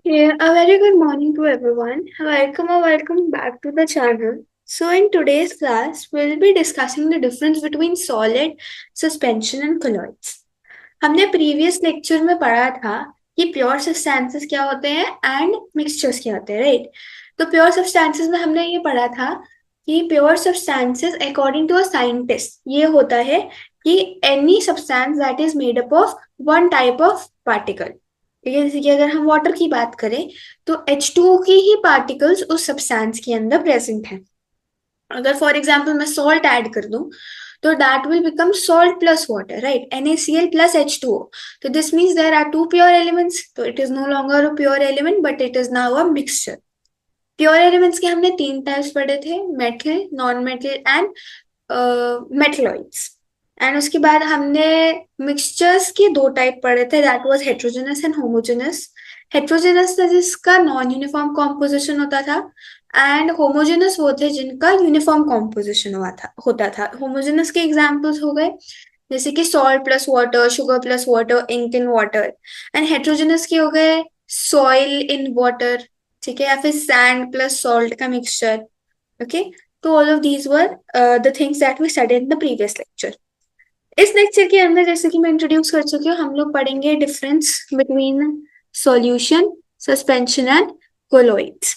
Yeah, a very good morning to everyone. Welcome back to the channel. So, in today's class, we'll be discussing the difference between solid, suspension and colloids. हमने previous lecture में पढ़ा था कि pure substances क्या होते हैं and mixtures क्या होते हैं, राइट? तो प्योर सब्सटेंसेस में हमने ये पढ़ा था कि pure substances according to a scientist ये होता है कि any substance that is made up of one type of particle. ठीक है, जैसे कि अगर हम वाटर की बात करें तो H2O की ही पार्टिकल्स उस सब्सटेंस के अंदर प्रेजेंट है। अगर फॉर एग्जाम्पल मैं सॉल्ट ऐड कर दूं तो that will become salt plus water, right? NaCl plus H2O। तो this means there are two pure elements, तो it is no longer a pure element but it is now a mixture. Pure elements के हमने तीन types पढ़े थे, metal, non metal and metalloids. And उसके बाद हमने मिक्सचर्स के दो टाइप पढ़े थे, that was heterogeneous and homogeneous. Heterogeneous था जिसका नॉन यूनिफॉर्म कॉम्पोजिशन होता था एंड होमोजेनस वो थे जिनका यूनिफॉर्म कॉम्पोजिशन होता था। होमोजेनस के एग्जांपल्स हो गए जैसे कि salt plus water, sugar plus water, ink in water. And heterogeneous के हो गए सॉइल इन वाटर, ठीक है, या फिर सैंड प्लस सॉल्ट का मिक्सचर। ओके, तो all of these were the things that we studied in the previous lecture. इस लेक्चर के अंदर जैसे कि मैं इंट्रोड्यूस कर चुकी हूँ, हम लोग पढ़ेंगे difference between solution, suspension and colloids.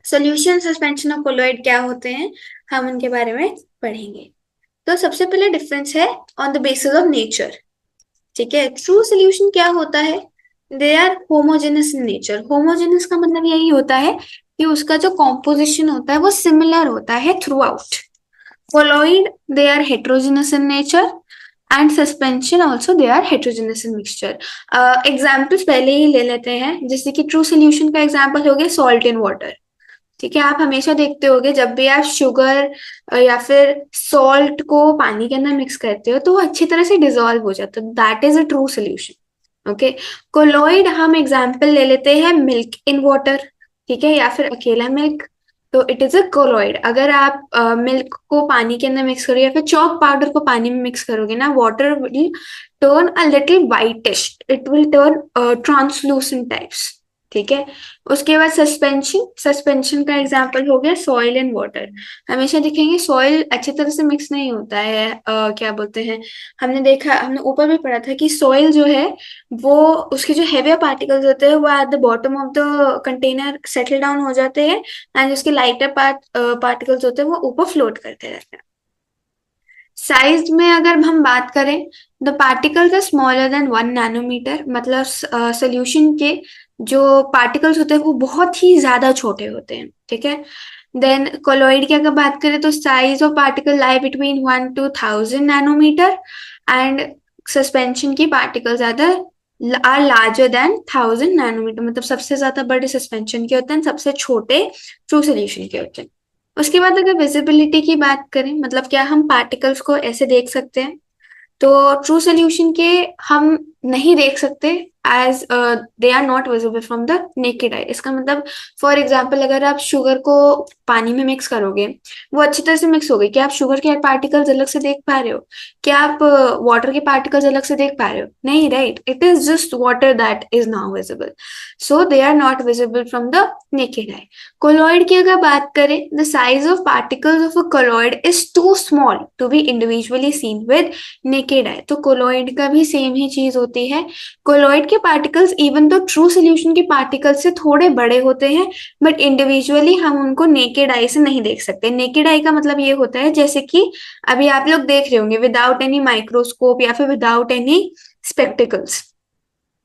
Solution, suspension और कोलोइड क्या होते हैं, हम उनके बारे में पढ़ेंगे। तो सबसे पहले डिफरेंस है on the basis of nature. ठीक है, ट्रू सोल्यूशन क्या होता है? They are homogeneous in nature. Homogeneous का मतलब यही होता है कि उसका जो कॉम्पोजिशन होता है वो सिमिलर होता है through out. Colloid, they are heterogeneous in nature and suspension also they are heterogeneous in mixture. Examples पहले ही ले लेते हैं, जैसे कि ट्रू सोल्यूशन का एग्जाम्पल हो गया सॉल्ट इन वाटर। ठीक है, आप हमेशा देखते होगे जब भी आप शुगर या फिर सॉल्ट को पानी के अंदर मिक्स करते हो तो वो अच्छी तरह से डिजोल्व हो जाता है, that is a true solution. Okay, colloid हम एग्जाम्पल ले लेते हैं मिल्क इन वाटर, ठीक है, या फिर अकेला मिल्क, तो इट इज अ कोलोइड। अगर आप मिल्क को पानी के अंदर मिक्स करोगे या फिर चॉक पाउडर को पानी में मिक्स करोगे ना, water will turn a little whitish, it will turn translucent types. ठीक है, उसके बाद सस्पेंशन, सस्पेंशन का एग्जांपल हो गया सॉइल एंड वाटर। हमेशा देखेंगे सॉइल अच्छी तरह से मिक्स नहीं होता है, क्या बोलते हैं, हमने देखा, हमने ऊपर भी पढ़ा था कि सॉइल जो है वो उसके जो हेवियर पार्टिकल्स होते हैं वो eight the bottom of the container settle down हो जाते हैं एंड उसके लाइटर पार्टिकल्स होते हैं वो ऊपर फ्लोट करते रहते हैं। साइज में अगर हम बात करें, the particles are smaller than 1 nanometre, मतलब सोल्यूशन के जो पार्टिकल्स होते हैं वो बहुत ही ज्यादा छोटे होते हैं। ठीक है, देन कोलोइड की अगर बात करें तो size of particle lie between 1 to 1000 nanometre and suspension की particles are larger than 1000 nanometre, मतलब सबसे ज्यादा बड़े सस्पेंशन के होते हैं, सबसे छोटे ट्रू सोल्यूशन के होते हैं। उसके बाद अगर विजिबिलिटी की बात करें, मतलब क्या हम पार्टिकल्स को ऐसे देख सकते हैं, तो ट्रू सोल्यूशन के हम नहीं देख सकते as they are not visible from the naked eye. इसका मतलब फॉर एग्जाम्पल अगर आप शुगर को पानी में मिक्स करोगे, वो अच्छी तरह से मिक्स हो गई, क्या आप शुगर के पार्टिकल्स अलग से देख पा रहे हो? क्या आप वाटर के पार्टिकल्स अलग से देख पा रहे हो? नहीं, right? It is just water that is now visible, so they are not visible from the naked eye. Colloid की अगर बात करें, the size of particles of a colloid is too small to be individually seen with naked eye. तो colloid का भी same ही चीज होती है। कोलॉइड के पार्टिकल्स इवन तो ट्रू सोल्यूशन के पार्टिकल्स से थोड़े बड़े होते हैं बट इंडिविजुअली हम उनको नेकेड आई से नहीं देख सकते। नेकेड आई का मतलब ये होता है जैसे कि अभी आप लोग देख रहे होंगे विदाउट एनी माइक्रोस्कोप या फिर विदाउट एनी स्पेक्टिकल्स।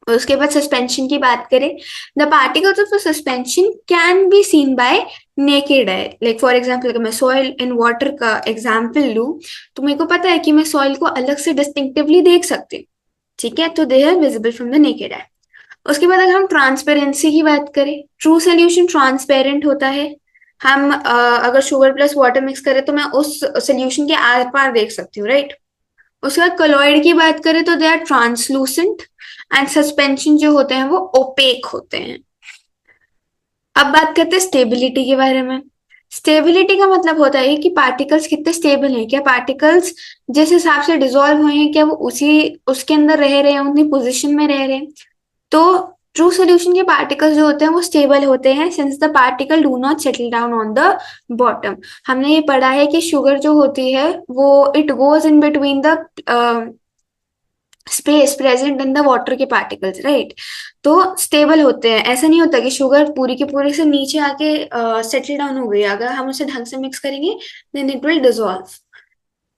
उसके बाद सस्पेंशन की बात करें, the particles of suspension can be seen bye naked eye. Like for example अगर मैं सॉइल इन वाटर का एग्जाम्पल लूं तो मेरे को पता है कि मैं सॉइल को अलग से डिस्टिंक्टिवली देख सकती हूँ। ठीक है, तो they are visible from the naked eye. उसके बाद अगर हम ट्रांसपेरेंसी की बात करें, ट्रू सोल्यूशन ट्रांसपेरेंट होता है। हम अगर शुगर प्लस वाटर मिक्स करें तो मैं उस सोल्यूशन के आर पार देख सकती हूँ, राइट? उसके बाद कोलॉइड की बात करें तो they are translucent and suspension जो होते हैं वो ओपेक होते हैं। अब बात करते हैं स्टेबिलिटी के बारे में। स्टेबिलिटी का मतलब होता है कि पार्टिकल्स कितने स्टेबल हैं, क्या पार्टिकल्स जिस हिसाब से डिसॉल्व हुए हैं क्या वो उसी उसके अंदर रह रहे हैं, उतनी पोजीशन में रह रहे हैं। तो ट्रू सोल्यूशन के पार्टिकल्स जो होते हैं वो स्टेबल होते हैं since the particle do not settle down on the bottom. हमने ये पढ़ा है कि शुगर जो होती है वो it goes in between the space present in the water के पार्टिकल्स, राइट। तो स्टेबल होते हैं, ऐसा नहीं होता कि शुगर पूरी के पूरे से नीचे आके सेटल डाउन हो गई, अगर हम उसे ढंग से मिक्स करेंगे देन इट विल डिसॉल्व।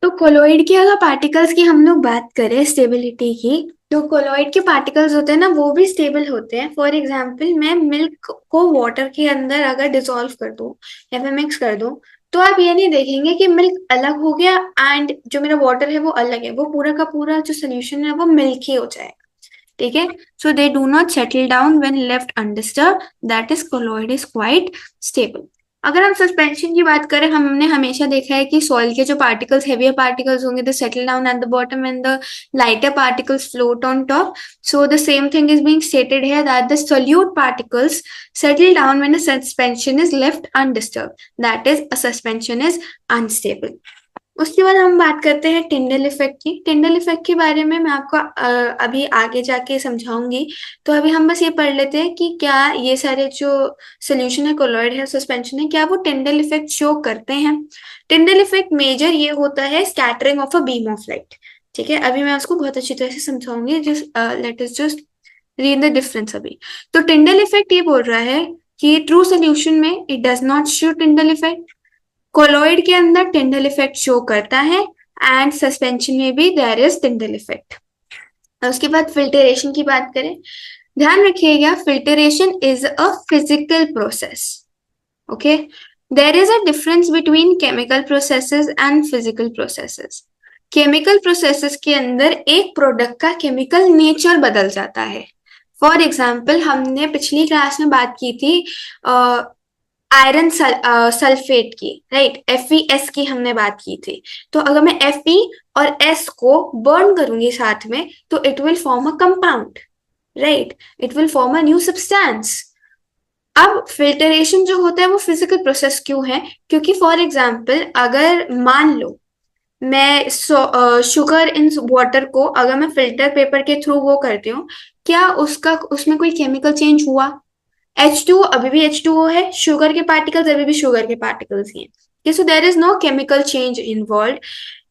तो कोलोइड के अगर पार्टिकल्स की हम लोग बात करें स्टेबिलिटी की, तो कोलोइड के पार्टिकल्स होते हैं ना वो भी स्टेबल होते हैं। फॉर एग्जाम्पल मैं मिल्क को वाटर के अंदर अगर डिसॉल्व कर दूं या फिर मिक्स कर दूं, तो आप ये नहीं देखेंगे कि मिल्क अलग हो गया एंड जो मेरा वाटर है वो अलग है, वो पूरा का पूरा जो सोल्यूशन है वो मिल्क ही हो जाएगा, ठीक है। So they do not settle down when left undisturb, that is colloid is quite stable. अगर हम सस्पेंशन की बात करें, हमने हमेशा देखा है कि सॉइल के जो पार्टिकल्स हेवियर पार्टिकल्स होंगे they settle down at the bottom and the lighter particles float on top. So the same thing is being stated here that the solute particles settle down when a suspension is left undisturbed, that is a suspension is unstable। उसके बाद हम बात करते हैं Tyndall effect की। Tyndall effect के बारे में मैं आपको अभी आगे जाके समझाऊंगी। तो अभी हम बस ये पढ़ लेते हैं कि क्या ये सारे जो सोल्यूशन है, कोलॉइड है, सस्पेंशन है, क्या वो टिंडल इफेक्ट शो करते हैं। टिंडल इफेक्ट मेजर ये होता है scattering of a beam of light, ठीक है। अभी मैं उसको बहुत अच्छी तरह से समझाऊंगी, just let us just read the difference अभी। तो टिंडल इफेक्ट ये बोल रहा है कि ट्रू सोल्यूशन में it does not show Tyndall effect, colloid के अंदर टिंडल इफेक्ट शो करता है एंड सस्पेंशन में भी देयर इज टिंडल इफेक्ट। उसके बाद फिल्टरेशन की बात करें, ध्यान रखिएगा filtration is a physical process, okay. There is a difference between chemical processes and physical processes. Chemical processes के अंदर एक प्रोडक्ट का केमिकल नेचर बदल जाता है। फॉर एग्जाम्पल हमने पिछली क्लास में बात की थी आयरन सल्फेट की, राइट, FeS की हमने बात की थी। तो अगर मैं Fe और S को बर्न करूंगी साथ में तो it will form a compound, right, it will form a new substance. अब फिल्टरेशन जो होता है वो फिजिकल प्रोसेस क्यों है, क्योंकि फॉर एग्जाम्पल अगर मान लो मैं शुगर इन वाटर को अगर मैं फिल्टर पेपर के थ्रू वो करती हूँ, क्या उसका उसमें कोई केमिकल चेंज हुआ। H2 अभी भी H2O है, शुगर के पार्टिकल्स अभी भी शुगर के पार्टिकल्स ही हैं। So there is no chemical change involve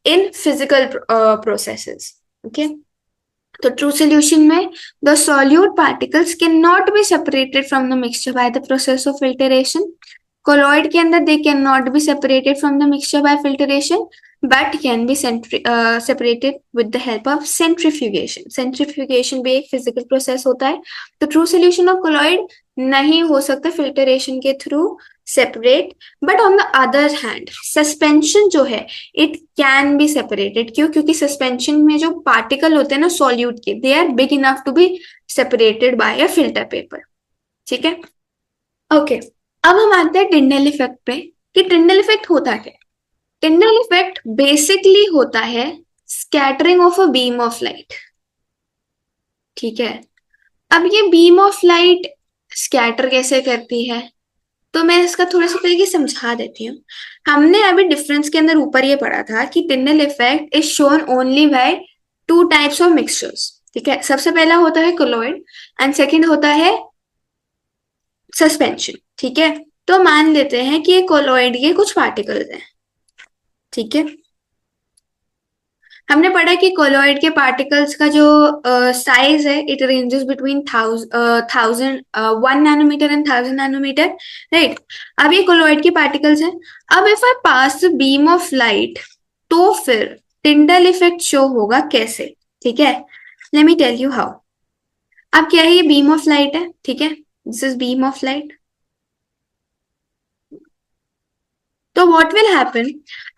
in physical processes, okay. तो ट्रू सोल्यूशन में the solute particles can not be separated from the mixture by the process of filtration. Colloid के अंदर they can not be separated from the mixture by filtration but can be separated with the help of centrifugation. Centrifugation भी एक physical process होता है। तो true solution of colloid नहीं हो सकता फिल्टरेशन के through separate, but on the other hand suspension जो है इट कैन बी सेपरेटेड। क्यों? क्योंकि सस्पेंशन में जो पार्टिकल होते हैं ना सॉल्यूट के, they are big enough to be separated by a filter paper, ठीक है, ओके। अब हम आते हैं टिंडल इफेक्ट पे कि टिंडल इफेक्ट होता क्या है। टिंडल इफेक्ट बेसिकली होता है scattering of a beam of light, ठीक है। अब ये बीम ऑफ लाइट स्कैटर कैसे करती है, तो मैं इसका थोड़ा सा तरीके समझा देती हूँ। हमने अभी डिफरेंस के अंदर ऊपर ये पढ़ा था कि Tyndall effect is shown only by two types of mixtures, ठीक है। सबसे पहला होता है कोलॉइड एंड सेकंड होता है सस्पेंशन, ठीक है। तो मान लेते हैं कि ये कोलॉइड के कुछ पार्टिकल्स हैं, ठीक है। हमने पढ़ा कि कोलॉइड के पार्टिकल्स का जो साइज है it ranges between 1 nanometer and 1000 nanometer, right. अब ये कोलॉइड के पार्टिकल्स हैं। अब if I pass beam of light तो फिर टिंडल इफेक्ट शो होगा कैसे, ठीक है। Let me tell you how. अब क्या है, ये बीम ऑफ लाइट है, ठीक है, this is beam of light. तो व्हाट विल हैपन,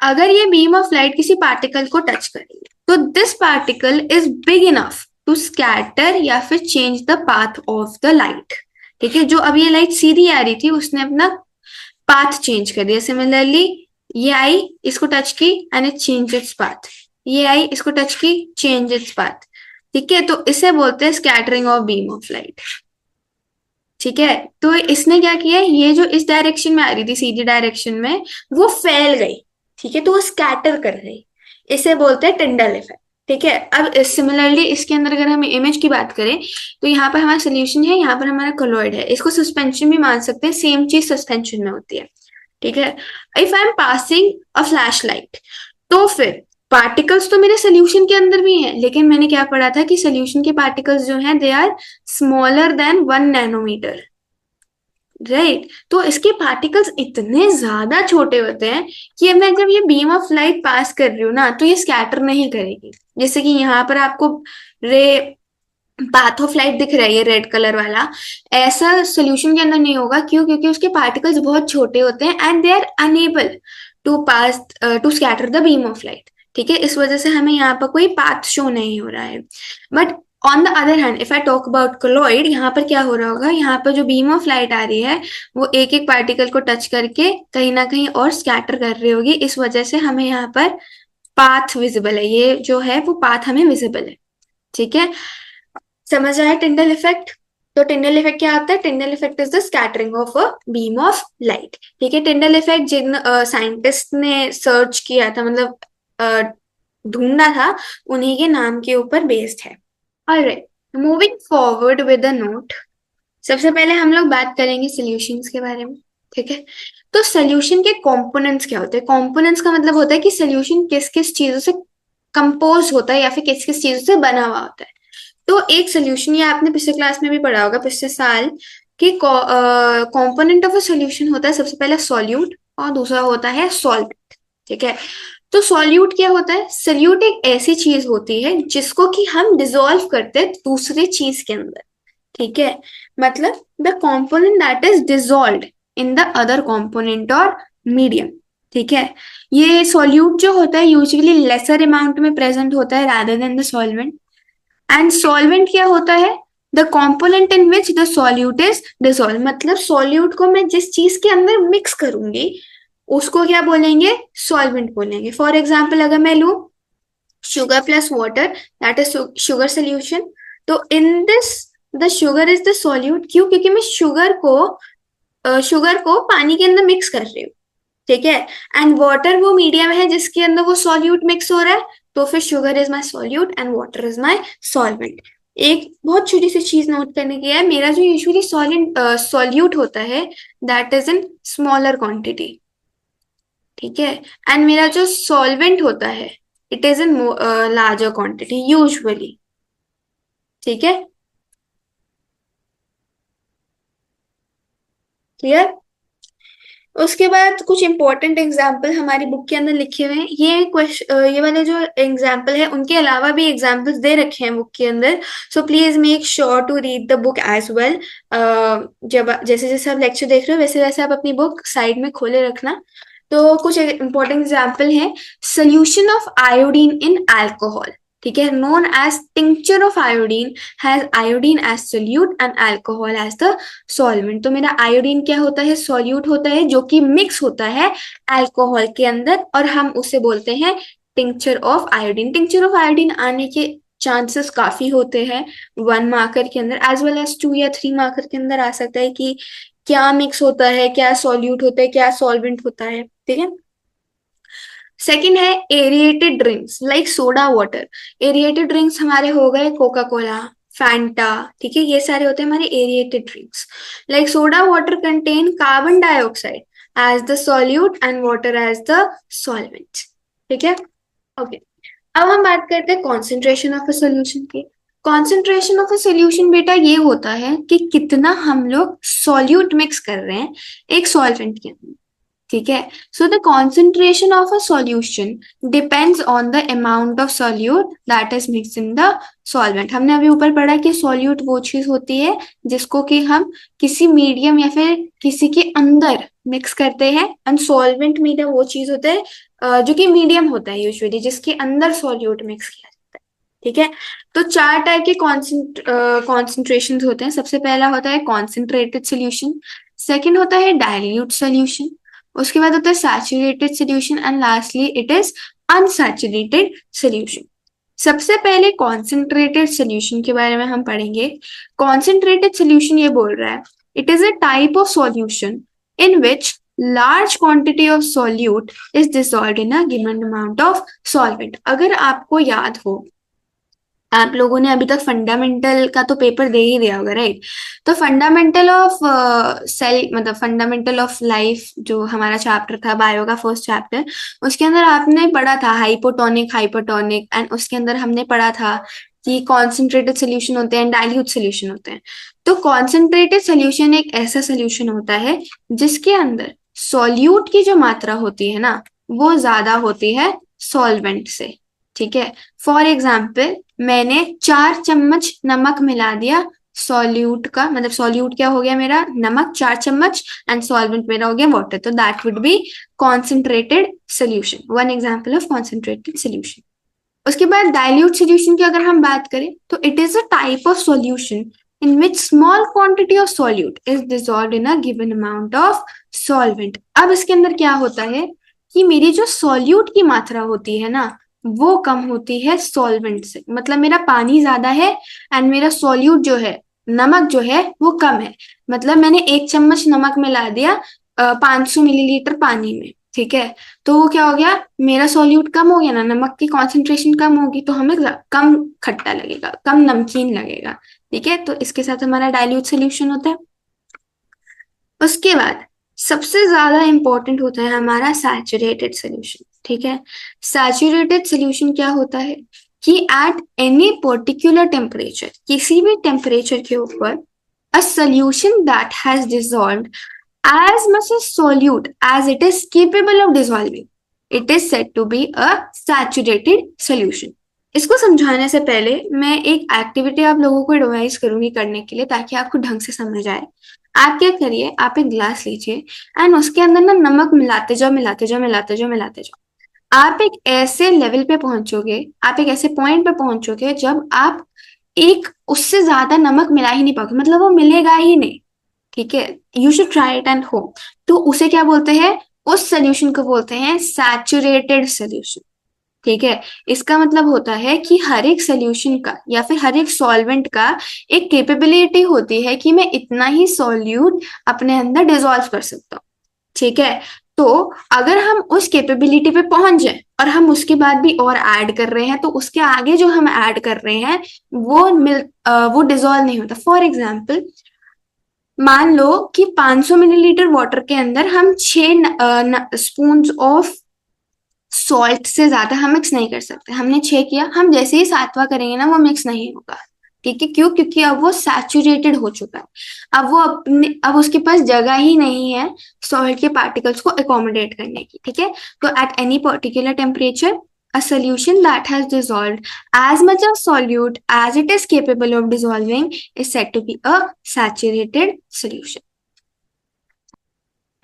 अगर ये बीम ऑफ लाइट किसी पार्टिकल को टच करेगी तो this particle is big enough to scatter या फिर change the path of the light, ठीक है। जो अब ये लाइट सीधी आ रही थी उसने अपना पाथ चेंज कर दिया। सिमिलरली ये आई, इसको टच की and it change its path, ये आई, इसको टच की, चेंज इट्स पाथ, ठीक है। तो इसे बोलते हैं scattering of beam of light, ठीक है। तो इसने क्या किया, ये जो इस डायरेक्शन में आ रही थी सीधी डायरेक्शन में वो फैल गई, ठीक है, तो वो स्कैटर कर गई। इसे बोलते हैं टिंडल इफेक्ट, ठीक है। अब सिमिलरली इसके अंदर अगर हम इमेज की बात करें तो यहाँ पर हमारा सोल्यूशन है, यहाँ पर हमारा कोलॉइड है। इसको सस्पेंशन भी मान सकते हैं, सेम चीज सस्पेंशन में होती है। ठीक है। If I am passing a flash light, तो फिर पार्टिकल्स तो मेरे सोल्यूशन के अंदर भी हैं, लेकिन मैंने क्या पढ़ा था कि सोल्यूशन के पार्टिकल्स जो हैं they are smaller than 1 nanometer. Right. तो इसके पार्टिकल्स इतने ज्यादा छोटे होते हैं कि मैं जब ये बीम ऑफ लाइट पास कर रही हूँ ना तो ये स्कैटर नहीं करेगी। जैसे कि यहाँ पर आपको रे पाथ ऑफ लाइट दिख रहा है ये रेड कलर वाला, ऐसा सोल्यूशन के अंदर नहीं होगा। क्यों? क्योंकि उसके पार्टिकल्स बहुत छोटे होते हैं and they are unable to pass to scatter the beam of light. ठीक है, इस वजह से हमें यहाँ पर कोई पाथ शो नहीं हो रहा है। But on the other hand if I talk about colloid, यहाँ पर क्या हो रहा होगा, यहाँ पर जो बीम ऑफ लाइट आ रही है वो एक एक पार्टिकल को टच करके कहीं ना कहीं और स्कैटर कर रही होगी। इस वजह से हमें यहाँ पर पाथ विजिबल है, ये जो है वो पाथ हमें विजिबल है। ठीक है, समझ आया टिंडल इफेक्ट? तो टिंडल इफेक्ट क्या होता है? Tyndall effect is the scattering of a beam of light. ठीक है, टिंडल इफेक्ट जिन साइंटिस्ट ने सर्च किया था, मतलब ढूंढा था, उन्हीं के नाम के ऊपर बेस्ड है। Alright, moving forward with a note. सबसे पहले हम लोग बात करेंगे सॉल्यूशंस के बारे में। ठीक है, तो सॉल्यूशन के कंपोनेंट्स क्या होते हैं? कंपोनेंट्स का मतलब होता है कि सॉल्यूशन किस किस चीजों से कंपोज होता है या फिर किस किस चीजों से बना हुआ होता है। तो एक सोल्यूशन, ये आपने पिछले क्लास में भी पढ़ा होगा, पिछले साल, कि कंपोनेंट ऑफ अ सोल्यूशन होता है सबसे पहले सॉल्यूट और दूसरा होता है सॉल्वेंट। ठीक है, तो सॉल्यूट क्या होता है? सॉल्यूट एक ऐसी चीज होती है जिसको कि हम डिसॉल्व करते हैं दूसरी चीज के अंदर। ठीक है, मतलब the component that is dissolved in the other component और मीडियम। ठीक है, ये सॉल्यूट जो होता है यूजुअली लेसर अमाउंट में प्रेजेंट होता है rather than the solvent. And solvent क्या होता है? The component in which the solute is dissolve, मतलब सॉल्यूट को मैं जिस चीज के अंदर मिक्स करूंगी उसको क्या बोलेंगे? सॉल्वेंट बोलेंगे। फॉर एग्जाम्पल अगर मैं लू sugar plus water, that is sugar solution. तो in this the sugar is the solute. क्यों? क्योंकि मैं शुगर को पानी के अंदर मिक्स कर रही हूँ। ठीक है, एंड वाटर वो मीडियम है जिसके अंदर वो सॉल्यूट मिक्स हो रहा है। तो फिर sugar is my solute and water is my solvent. एक बहुत छोटी सी चीज नोट करने की है, मेरा जो यूजुअली सॉल्यूट होता है that is in smaller quantity. ठीक है, एंड मेरा जो सॉल्वेंट होता है it is in larger quantity usually. ठीक है, क्लियर? उसके बाद कुछ इंपॉर्टेंट एग्जाम्पल हमारी बुक के अंदर लिखे हुए हैं। ये क्वेश्चन, ये वाले जो एग्जाम्पल है उनके अलावा भी एग्जाम्पल्स दे रखे हैं बुक के अंदर। So please make sure to read the book as well. जब जैसे जैसे आप लेक्चर देख रहे हो वैसे वैसे आप अपनी बुक साइड में खोले रखना। तो कुछ इंपॉर्टेंट एग्जाम्पल है। Solution of iodine in alcohol, ठीक है, known as tincture of iodine, has iodine as solute and alcohol as the solvent. तो मेरा आयोडीन क्या होता है? सॉल्यूट होता है जो कि मिक्स होता है अल्कोहल के अंदर, और हम उसे बोलते हैं tincture of iodine. Tincture of iodine आने के चांसेस काफी होते हैं 1 मार्कर के अंदर एज वेल एज 2 या 3 मार्कर के अंदर आ सकता है कि क्या मिक्स होता है, क्या सॉल्यूट होता है, क्या सॉल्वेंट होता है। ठीक है, सेकेंड है aerated drinks like soda water. Aerated drinks हमारे हो गए कोका कोला, फैंटा। ठीक है, ये सारे होते हैं हमारे aerated drinks. Like soda water contain carbon dioxide as the solute and water as the solvent. ठीक है, ओके। अब हम बात करते हैं कॉन्सेंट्रेशन ऑफ अ सोल्यूशन की। कॉन्सेंट्रेशन ऑफ अ सोल्यूशन बेटा ये होता है कि कितना हम लोग सॉल्यूट मिक्स कर रहे हैं एक सॉल्वेंट के अंदर। ठीक है, so the concentration of a solution depends on the amount of solute that is mix in the solvent. हमने अभी ऊपर पढ़ा कि सॉल्यूट वो चीज होती है जिसको कि हम किसी मीडियम या फिर किसी के अंदर मिक्स करते हैं, एंड सॉल्वेंट मीडियम वो चीज होता है जो कि मीडियम होता है यूजुअली जिसके अंदर सॉल्यूट मिक्स किया जाता है। ठीक है, तो 4 टाइप के कॉन्सेंट्रेशन होते हैं। सबसे पहला होता है कॉन्सेंट्रेटेड सोल्यूशन, सेकेंड होता है डाइल्यूट सोल्यूशन, उसके बाद होता है saturated solution, and lastly it is unsaturated solution. सबसे पहले कॉन्सेंट्रेटेड सोल्यूशन के बारे में हम पढ़ेंगे। कॉन्सेंट्रेटेड सोल्यूशन ये बोल रहा है it is a type of solution in which large quantity of solute is dissolved in a given amount of solvent. अगर आपको याद हो आप लोगों ने अभी तक फंडामेंटल का तो पेपर दे ही दिया होगा, राइट? तो फंडामेंटल ऑफ सेल मतलब फंडामेंटल ऑफ लाइफ जो हमारा चैप्टर था, बायो का फर्स्ट चैप्टर, उसके अंदर आपने पढ़ा था हाइपोटोनिक हाइपोटोनिक, एंड उसके अंदर हमने पढ़ा था कि कॉन्सेंट्रेटेड सोल्यूशन होते हैं, डाइल्यूट सोल्यूशन होते हैं। तो कॉन्सेंट्रेटेड सोल्यूशन एक ऐसा सोल्यूशन होता है जिसके अंदर सॉल्यूट की जो मात्रा होती है ना, वो ज्यादा होती है सॉल्वेंट से। ठीक है, फॉर एग्जाम्पल मैंने 4 चम्मच नमक मिला दिया सॉल्यूट का, मतलब सॉल्यूट क्या हो गया मेरा, नमक 4 चम्मच, एंड सॉल्वेंट मेरा हो गया वाटर, तो that would be concentrated solution, one example of concentrated solution. उसके बाद डाइल्यूट सोल्यूशन की अगर हम बात करें तो it is a type of solution in which small quantity of solute is dissolved in a given amount of solvent. अब इसके अंदर क्या होता है कि मेरी जो सॉल्यूट की मात्रा होती है ना, वो कम होती है सॉल्वेंट से, मतलब मेरा पानी ज्यादा है एंड मेरा सॉल्यूट जो है, नमक जो है, वो कम है। मतलब मैंने 1 चम्मच नमक मिला दिया 500 मिलीलीटर पानी में, ठीक है, तो वो क्या हो गया, मेरा सॉल्यूट कम हो गया ना, नमक की कॉन्सेंट्रेशन कम होगी तो हमें कम खट्टा लगेगा, कम नमकीन लगेगा। ठीक है, तो इसके साथ हमारा डाइल्यूट सोल्यूशन होता है। उसके बाद सबसे ज्यादा इंपॉर्टेंट होता है हमारा सैचुरेटेड सोल्यूशन। ठीक है, सैचुरेटेड सोल्यूशन क्या होता है कि एट एनी पर्टिकुलर टेम्परेचर, किसी भी टेम्परेचर के ऊपर, a solution that has dissolved as much as solute as it is capable of dissolving, it is said to be a saturated solution. इसको समझाने से पहले मैं एक एक्टिविटी आप लोगों को एडवाइस करूंगी करने के लिए, ताकि आपको ढंग से समझ आए। आप क्या करिए, आप एक ग्लास लीजिए एंड उसके अंदर ना नमक मिलाते जाओ मिलाते जाओ मिलाते जाओ मिलाते जाओ। आप एक ऐसे लेवल पे पहुंचोगे, आप एक ऐसे पॉइंट पे पहुंचोगे जब आप एक उससे ज्यादा नमक मिला ही नहीं पाओगे, मतलब वो मिलेगा ही नहीं। ठीक है, you should try it and home. तो उसे क्या बोलते हैं, उस सोल्यूशन को बोलते हैं सैचुरेटेड सोल्यूशन। ठीक है, इसका मतलब होता है कि हर एक सोल्यूशन का या फिर हर एक सॉल्वेंट का एक कैपेबिलिटी होती है कि मैं इतना ही सॉल्यूट अपने अंदर डिसॉल्व कर सकता हूँ। ठीक है, तो अगर हम उस कैपेबिलिटी पे पहुंच जाए और हम उसके बाद भी और ऐड कर रहे हैं, तो उसके आगे जो हम ऐड कर रहे हैं वो डिसॉल्व नहीं होता। फॉर एग्जाम्पल, मान लो कि 500 मिलीलीटर वाटर के अंदर हम 6 स्पून ऑफ सॉल्ट से ज्यादा हम मिक्स नहीं कर सकते। हमने 6 किया, हम जैसे ही 7वां करेंगे ना, वो मिक्स नहीं होगा। ठीक है, क्यों? क्योंकि अब वो सैचुरेटेड हो चुका है। अब उसके पास जगह ही नहीं है सॉल्ट के पार्टिकल्स को अकोमोडेट करने की। ठीक है, तो at any particular temperature, a solution that has dissolved as much of solute as it is capable of dissolving is said to be a saturated solution.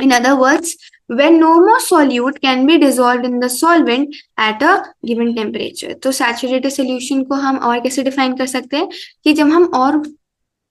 In other words, when no more solute can be dissolved in the solvent at a given temperature. तो saturated solution को हम और कैसे define कर सकते हैं कि जब हम और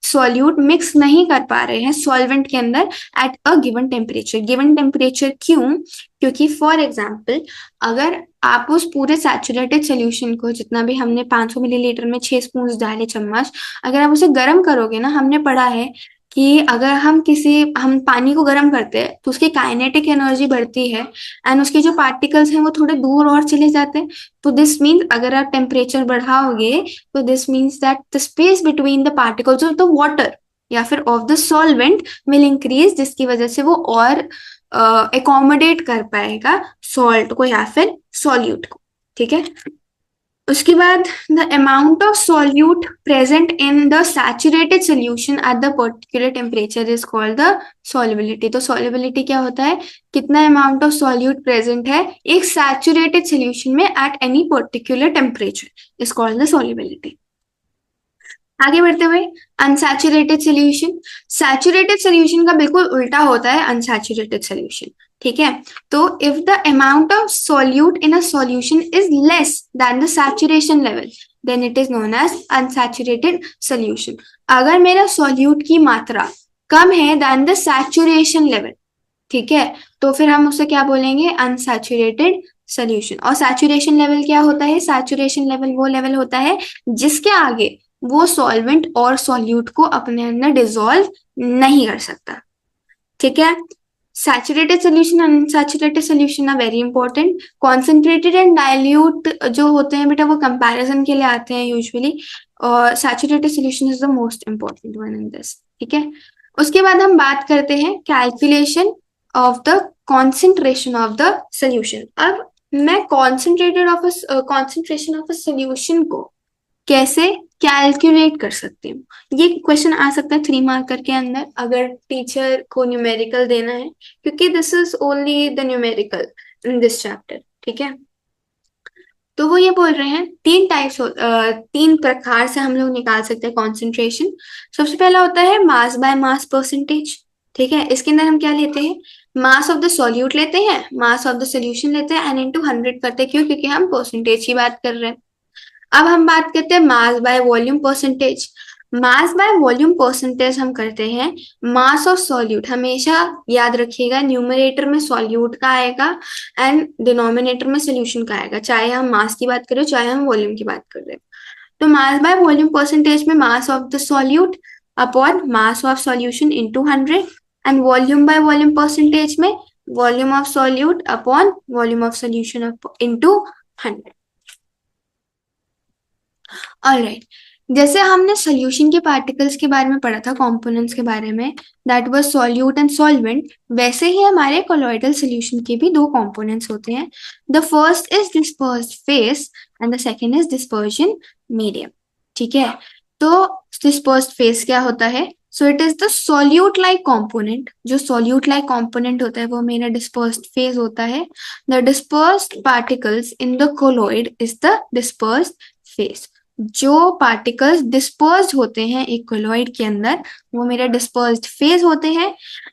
सॉल्यूट मिक्स नहीं कर पा रहे हैं सॉल्वेंट के अंदर at a given temperature. Given temperature क्यों? क्योंकि फॉर एग्जाम्पल, अगर आप उस पूरे सैचुरेटेड सोल्यूशन को, जितना भी हमने 500 मिलीलीटर में 6 स्पून डाले चम्मच, अगर आप उसे गर्म करोगे ना, हमने पढ़ा है कि अगर हम पानी को गर्म करते हैं तो उसकी काइनेटिक एनर्जी बढ़ती है एंड उसके जो पार्टिकल्स हैं वो थोड़े दूर और चले जाते हैं। तो दिस मीन्स अगर आप टेम्परेचर बढ़ाओगे तो this means that the space between the particles of the water या फिर of the solvent will increase, जिसकी वजह से वो और एकोमोडेट कर पाएगा सॉल्ट को या फिर सॉल्यूट को। ठीक है, उसके बाद the amount of solute present in the saturated solution at the particular temperature is called the solubility. तो सॉल्युबिलिटी क्या होता है, कितना अमाउंट ऑफ सॉल्यूट प्रेजेंट है एक सैचुरेटेड सोल्यूशन में at any particular temperature is called the solubility. आगे बढ़ते हुए, अनसैचुरेटेड सोल्यूशन। सैचुरेटेड सोल्यूशन का बिल्कुल उल्टा होता है अनसैचुरेटेड सोल्यूशन। ठीक है, तो if the amount of solute in a solution is less than the saturation level, then it is known as unsaturated solution. अगर मेरा सॉल्यूट की मात्रा कम है देन द सैचुरेशन लेवल, ठीक है, तो फिर हम उसे क्या बोलेंगे, अनसैचुरेटेड सोल्यूशन। और सैचुरेशन लेवल क्या होता है, सैचुरेशन लेवल वो लेवल होता है जिसके आगे वो सॉल्वेंट और सॉल्यूट को अपने अंदर डिसॉल्व नहीं कर सकता। ठीक है, saturated solution, unsaturated solution are very important. Concentrated and dilute जो होते हैं बेटा वो कंपैरिजन के लिए आते हैं यूजुअली, और saturated solution is the most important one in this. ठीक है. उसके बाद हम बात करते हैं calculation of the concentration of the solution. अब मैं कॉन्सेंट्रेशन ऑफ अ सोल्यूशन को कैसे कैलकुलेट कर सकती हूँ, ये क्वेश्चन आ सकता है 3 मार्कर के अंदर अगर टीचर को न्यूमेरिकल देना है, क्योंकि this is only the numerical in this chapter. ठीक है. तो वो ये बोल रहे हैं 3 प्रकार से हम लोग निकाल सकते हैं कॉन्सेंट्रेशन. सबसे पहला होता है मास बाय मास परसेंटेज. ठीक है. इसके अंदर हम क्या लेते हैं, मास ऑफ द सॉल्यूट लेते हैं, मास ऑफ द सोल्यूशन लेते हैं एंड इनटू 100 करते हैं. क्यों? क्योंकि हम परसेंटेज की बात कर रहे हैं. अब हम बात करते हैं mass by volume percentage. Mass by volume percentage हम करते हैं मास ऑफ सॉल्यूट. हमेशा याद रखिएगा न्यूमरेटर में सॉल्यूट का आएगा एंड डिनोमिनेटर में सोल्यूशन का आएगा, चाहे हम मास की बात करें चाहे हम वॉल्यूम की बात कर रहे हैं. तो मास बाय वॉल्यूम परसेंटेज में mass of the solute upon mass of solution into 100, and volume by volume percentage में volume of solute upon volume of solution into 100. Alright. जैसे हमने सोल्यूशन के पार्टिकल्स के बारे में पढ़ा था, कंपोनेंट्स के बारे में, that was solute and solvent, वैसे ही हमारे कोलॉइडल सोल्यूशन के भी 2 कंपोनेंट्स होते हैं. The first is dispersed phase and the second is dispersion medium. ठीक है. तो डिस्पर्स्ड फेस क्या होता है? So it is the solute like component. जो सॉल्यूट लाइक कंपोनेंट होता है वो मेरा डिस्पर्स्ड फेस होता है. The dispersed particles in the colloid is the dispersed phase. जो पार्टिकल्स डिस्पर्स्ड होते हैं एक कोलॉइड के अंदर वो मेरा डिस्पर्स्ड फेज होते हैं.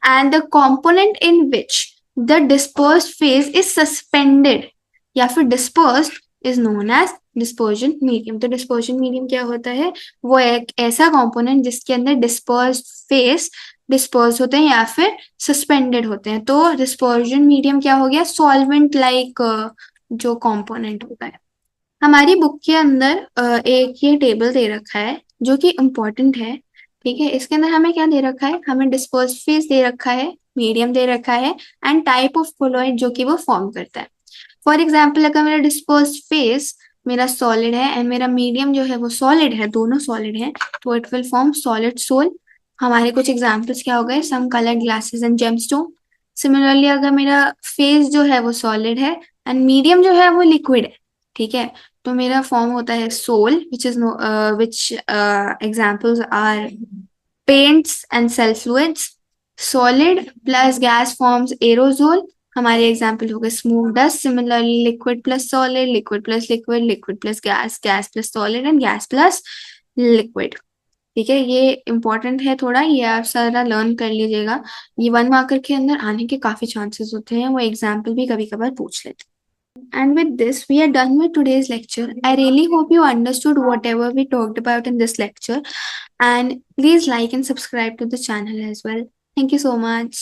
And the component in which the dispersed phase is suspended या फिर dispersed is known as dispersion medium. तो डिस्पर्जन मीडियम क्या होता है? वो एक ऐसा कंपोनेंट जिसके अंदर डिस्पर्स्ड फेज डिस्पर्स होते हैं या फिर सस्पेंडेड होते हैं. तो डिस्पर्जन मीडियम क्या हो गया? सॉल्वेंट लाइक जो कंपोनेंट होता है. हमारी बुक के अंदर एक ये टेबल दे रखा है जो कि इम्पोर्टेंट है. ठीक है. इसके अंदर हमें क्या दे रखा है? हमें डिस्पर्स फेस दे रखा है, मीडियम दे रखा है एंड टाइप ऑफ कोलॉइड जो कि वो फॉर्म करता है. फॉर एग्जाम्पल अगर मेरा डिस्पर्स फेस मेरा सॉलिड है एंड मेरा मीडियम जो है वो सॉलिड है, दोनों सॉलिड है, तो it will form solid sol. हमारे कुछ एग्जाम्पल्स क्या हो गए? Some coloured glasses and gemstone. Similarly अगर मेरा फेस जो है वो सॉलिड है एंड मीडियम जो है वो लिक्विड है, ठीक है, तो मेरा फॉर्म होता है sol, which is which examples are paints and cell fluids. Solid plus gas forms aerosol. हमारे एग्जाम्पल हो गए smoke dust. Similarly liquid plus solid, liquid plus liquid, liquid plus gas, gas plus solid and gas plus liquid. ठीक है. ये important है थोड़ा, ये आप सारा लर्न कर लीजिएगा. ये 1 मार्कर के अंदर आने के काफी चांसेस होते हैं, वो एग्जाम्पल भी कभी कभार पूछ लेते हैं. And with this, we are done with today's lecture. I really hope you understood whatever we talked about in this lecture. And please like and subscribe to the channel as well. Thank you so much.